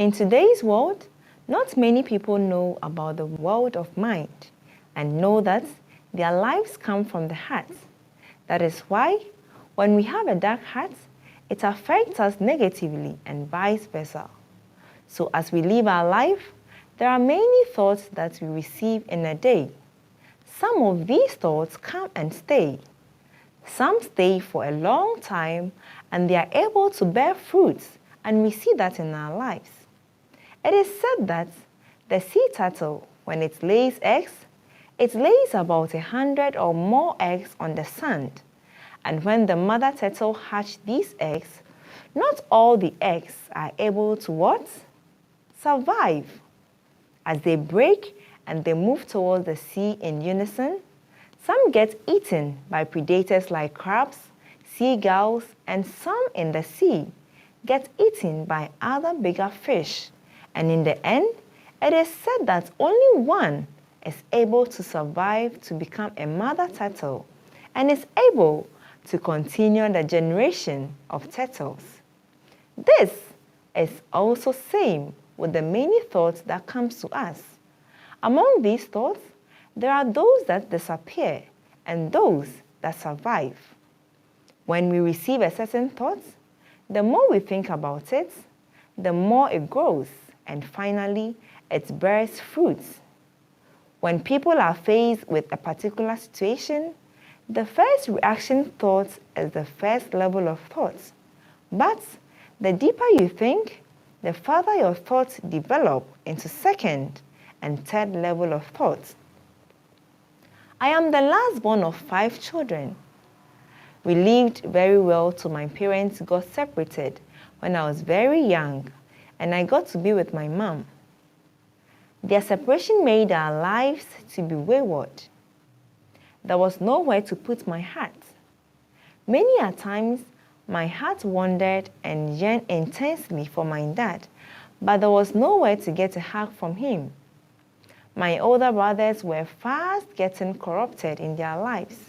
In today's world, not many people know about the world of mind and know that their lives come from the heart. That is why, when we have a dark heart, it affects us negatively and vice versa. So as we live our life, there are many thoughts that we receive in a day. Some of these thoughts come and stay. Some stay for a long time and they are able to bear fruits, and we see that in our lives. It is said that the sea turtle, when it lays eggs, it lays about 100 or more eggs on the sand. And when the mother turtle hatches these eggs, not all the eggs are able to what? Survive. As they break and they move towards the sea in unison, some get eaten by predators like crabs, seagulls, and some in the sea get eaten by other bigger fish. And in the end, it is said that only one is able to survive to become a mother turtle and is able to continue the generation of turtles. This is also same with the many thoughts that comes to us. Among these thoughts, there are those that disappear and those that survive. When we receive a certain thought, the more we think about it, the more it grows, and finally, it bears fruits. When people are faced with a particular situation, the first reaction thought is the first level of thoughts. But the deeper you think, the further your thoughts develop into second and third level of thoughts. I am the last born of 5 children. We lived very well till my parents got separated when I was very young, and I got to be with my mom. Their separation made our lives to be wayward. There was nowhere to put my heart. Many a times, my heart wandered and yearned intensely for my dad, but there was nowhere to get a hug from him. My older brothers were fast getting corrupted in their lives.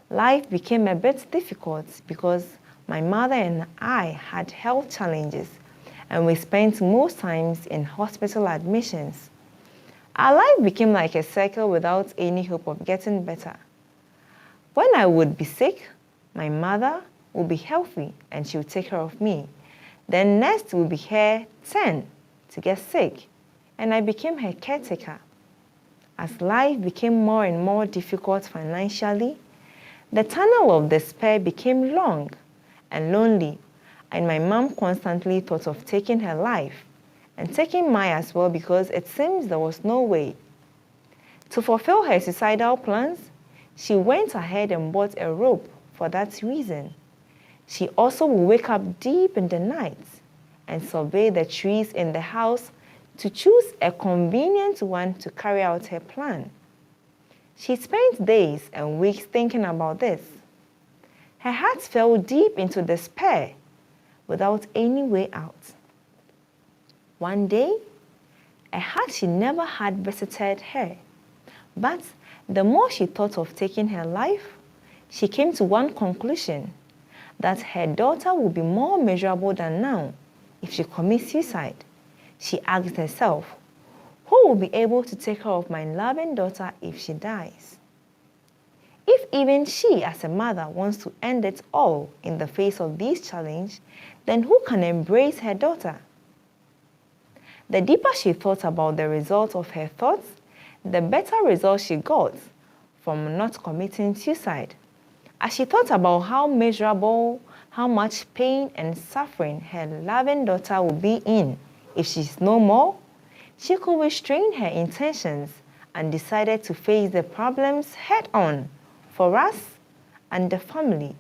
Life became a bit difficult because my mother and I had health challenges, and we spent most times in hospital admissions. Our life became like a circle without any hope of getting better. When I would be sick, my mother would be healthy and she would take care of me. Then next would be her turn to get sick, and I became her caretaker. As life became more and more difficult financially, the tunnel of despair became long and lonely, and my mom constantly thought of taking her life and taking mine as well because it seems there was no way. To fulfill her suicidal plans, she went ahead and bought a rope for that reason. She also would wake up deep in the night and survey the trees in the house to choose a convenient one to carry out her plan. She spent days and weeks thinking about this. Her heart fell deep into despair without any way out. One day, a heart she never had visited her, but the more she thought of taking her life, she came to one conclusion, that her daughter would be more miserable than now if she commits suicide. She asked herself, who will be able to take care of my loving daughter if she dies? If even she as a mother wants to end it all in the face of this challenge, then who can embrace her daughter? The deeper she thought about the result of her thoughts, the better result she got from not committing suicide. As she thought about how miserable, how much pain and suffering her loving daughter will be in if she's no more, she could restrain her intentions and decided to face the problems head on for us and the family.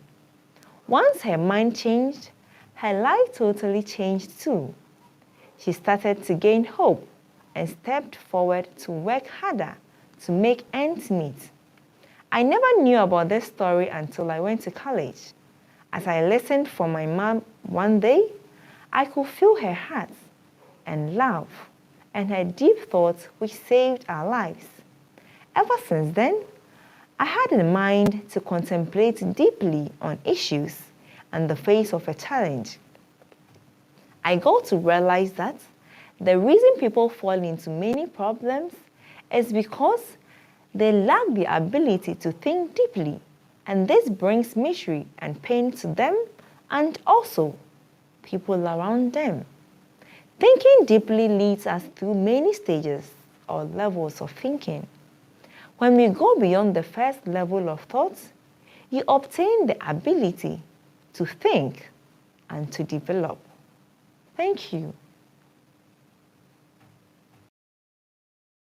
Once her mind changed, her life totally changed too. She started to gain hope and stepped forward to work harder to make ends meet. I never knew about this story until I went to college. As I listened from my mom one day, I could feel her heart and love and her deep thoughts which saved our lives. Ever since then, I had in mind to contemplate deeply on issues and the face of a challenge. I got to realize that The reason people fall into many problems is because they lack the ability to think deeply, and this brings misery and pain to them and also people around them. Thinking deeply leads us through many stages or levels of thinking. When we go beyond the first level of thoughts, you obtain the ability to think and to develop. Thank you.